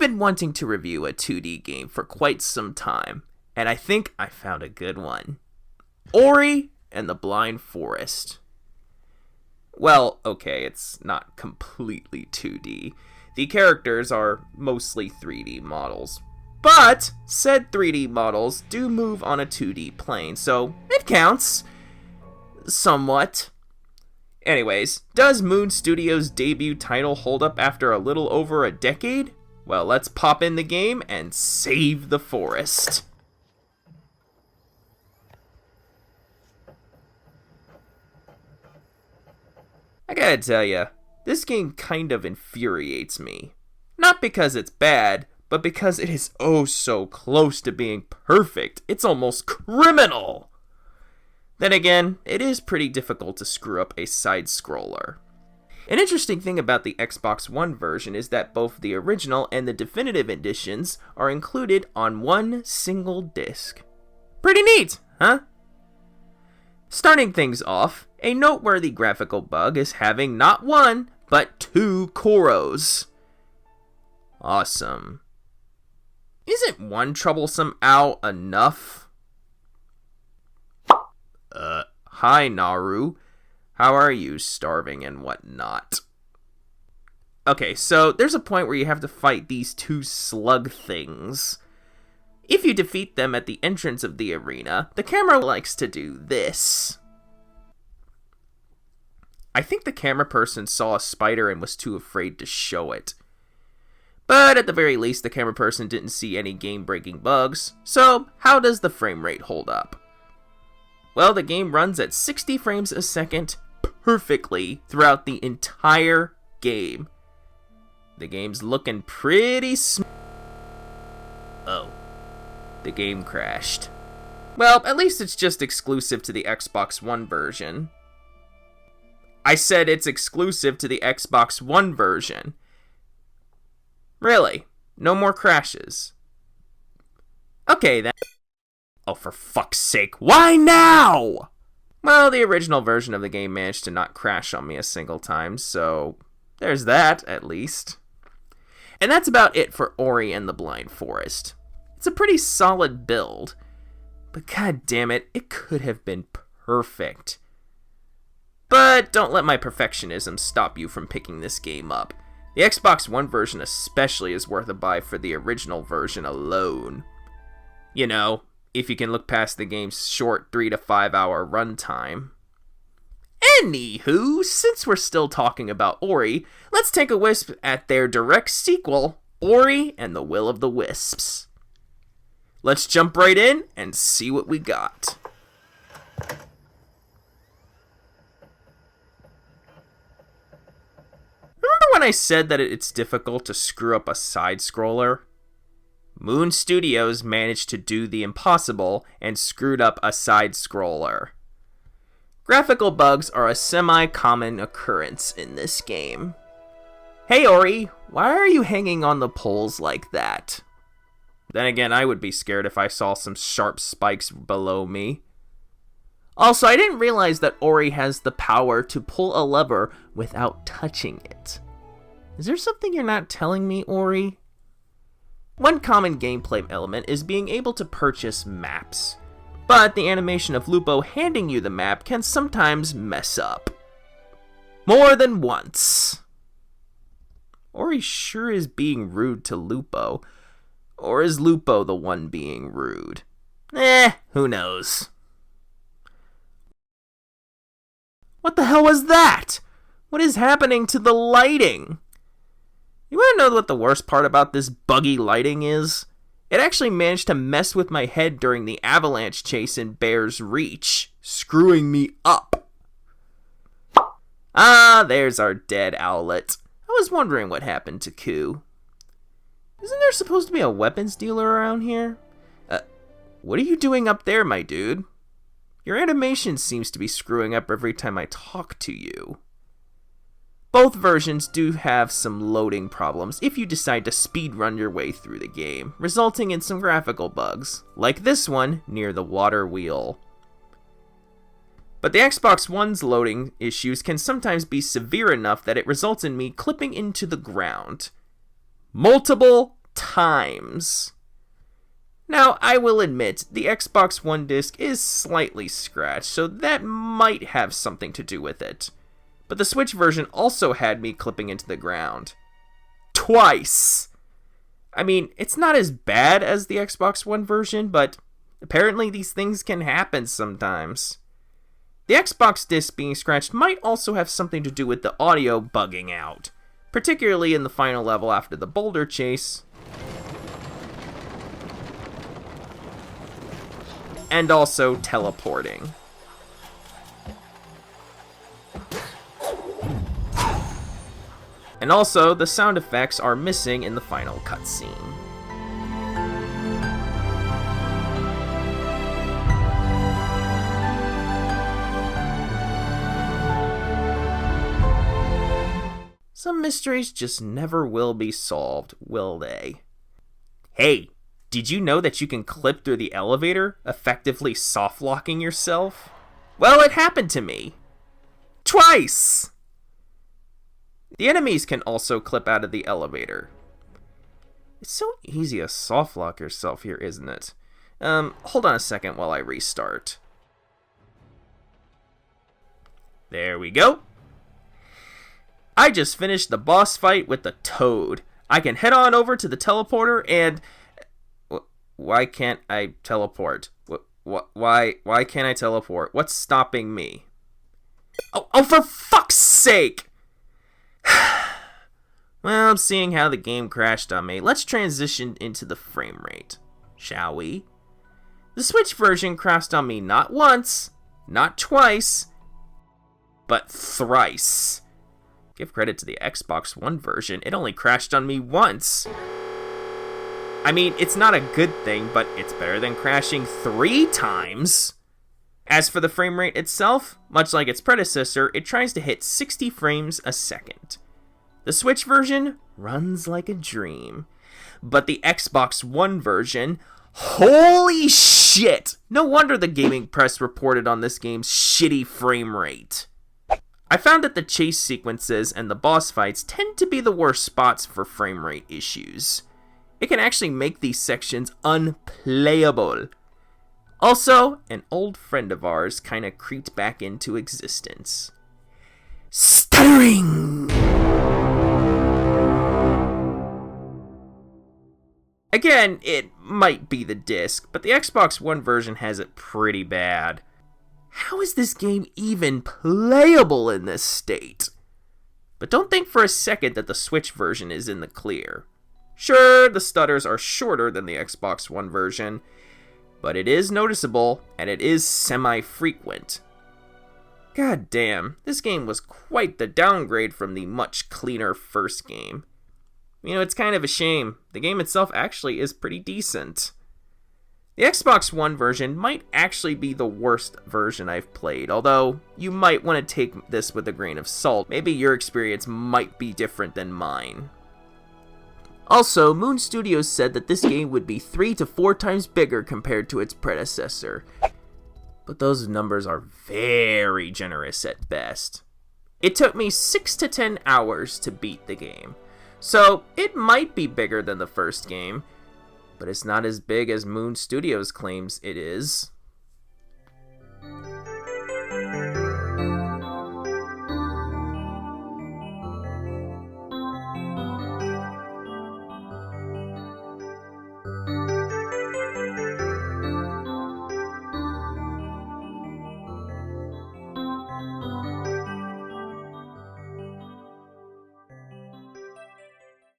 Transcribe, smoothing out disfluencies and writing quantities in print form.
been wanting to review a 2D game for quite some time, and I think I found a good one. Ori and the Blind Forest. Well, okay, it's not completely 2D. The characters are mostly 3D models. But said 3D models do move on a 2D plane, so it counts. Somewhat. Anyways, does Moon Studios' debut title hold up after a little over a decade? Well, let's pop in the game and save the forest. I gotta tell ya, this game kind of infuriates me. Not because it's bad, but because it is oh so close to being perfect. It's almost criminal! Then again, it is pretty difficult to screw up a side-scroller. An interesting thing about the Xbox One version is that both the original and the definitive editions are included on one single disc. Pretty neat, huh? Starting things off, a noteworthy graphical bug is having not one, but 2 Koros. Awesome. Isn't one troublesome owl enough? Hi Naru. How are you, starving and whatnot? Okay, so there's a point where you have to fight these 2 slug things. If you defeat them at the entrance of the arena, the camera likes to do this. I think the camera person saw a spider and was too afraid to show it. But at the very least, the camera person didn't see any game-breaking bugs, so how does the frame rate hold up? Well, the game runs at 60 frames a second perfectly throughout the entire game. The game's looking pretty Oh. The game crashed. Well, at least it's just exclusive to the Xbox One version. I said it's exclusive to the Xbox One version. Really? No more crashes? Okay, then. Oh, for fuck's sake, why now? Well, the original version of the game managed to not crash on me a single time, so there's that, at least. And that's about it for Ori and the Blind Forest. It's a pretty solid build, but god damn it, it could have been perfect. But don't let my perfectionism stop you from picking this game up. The Xbox One version especially is worth a buy for the original version alone. You know, if you can look past the game's short 3 to 5 hour runtime. Anywho, since we're still talking about Ori, let's take a wisp at their direct sequel, Ori and the Will of the Wisps. Let's jump right in and see what we got. Remember when I said that it's difficult to screw up a side-scroller? Moon Studios managed to do the impossible and screwed up a side-scroller. Graphical bugs are a semi-common occurrence in this game. Hey Ori, why are you hanging on the poles like that? Then again, I would be scared if I saw some sharp spikes below me. Also, I didn't realize that Ori has the power to pull a lever without touching it. Is there something you're not telling me, Ori? One common gameplay element is being able to purchase maps, but the animation of Lupo handing you the map can sometimes mess up. More than once. Ori sure is being rude to Lupo, or is Lupo the one being rude? Who knows? What the hell was that? What is happening to the lighting? You want to know what the worst part about this buggy lighting is? It actually managed to mess with my head during the avalanche chase in Bear's Reach, screwing me up. Ah, there's our dead owlet. I was wondering what happened to Ku. Isn't there supposed to be a weapons dealer around here? What are you doing up there, my dude? Your animation seems to be screwing up every time I talk to you. Both versions do have some loading problems if you decide to speedrun your way through the game, resulting in some graphical bugs, like this one near the water wheel. But the Xbox One's loading issues can sometimes be severe enough that it results in me clipping into the ground multiple times. Now, I will admit, the Xbox One disc is slightly scratched, so that might have something to do with it. But the Switch version also had me clipping into the ground. Twice! I mean, it's not as bad as the Xbox One version, but apparently these things can happen sometimes. The Xbox disc being scratched might also have something to do with the audio bugging out, particularly in the final level after the boulder chase, and also teleporting. And also, the sound effects are missing in the final cutscene. Some mysteries just never will be solved, will they? Hey, did you know that you can clip through the elevator, effectively soft-locking yourself? Well, it happened to me. Twice! The enemies can also clip out of the elevator. It's so easy to soft-lock yourself here, isn't it? Hold on a second while I restart. There we go. I just finished the boss fight with the Toad. I can head on over to the teleporter and... Why can't I teleport? Why can't I teleport? What's stopping me? Oh, for fuck's sake! Well, I'm seeing how the game crashed on me. Let's transition into the frame rate, shall we? The Switch version crashed on me not once, not twice, but thrice. Give credit to the Xbox One version, it only crashed on me once. I mean, it's not a good thing, but it's better than crashing 3 times. As for the frame rate itself, much like its predecessor, it tries to hit 60 frames a second. The Switch version runs like a dream. But the Xbox One version, holy shit! No wonder the gaming press reported on this game's shitty frame rate. I found that the chase sequences and the boss fights tend to be the worst spots for frame rate issues. It can actually make these sections unplayable. Also, an old friend of ours kinda creeped back into existence. Stuttering! Again, it might be the disc, but the Xbox One version has it pretty bad. How is this game even playable in this state? But don't think for a second that the Switch version is in the clear. Sure, the stutters are shorter than the Xbox One version, but it is noticeable, and it is semi-frequent. God damn, this game was quite the downgrade from the much cleaner first game. You know, it's kind of a shame. The game itself actually is pretty decent. The Xbox One version might actually be the worst version I've played, although you might want to take this with a grain of salt. Maybe your experience might be different than mine. Also, Moon Studios said that this game would be 3 to 4 times bigger compared to its predecessor. But those numbers are very generous at best. It took me 6 to 10 hours to beat the game. So, it might be bigger than the first game, but it's not as big as Moon Studios claims it is.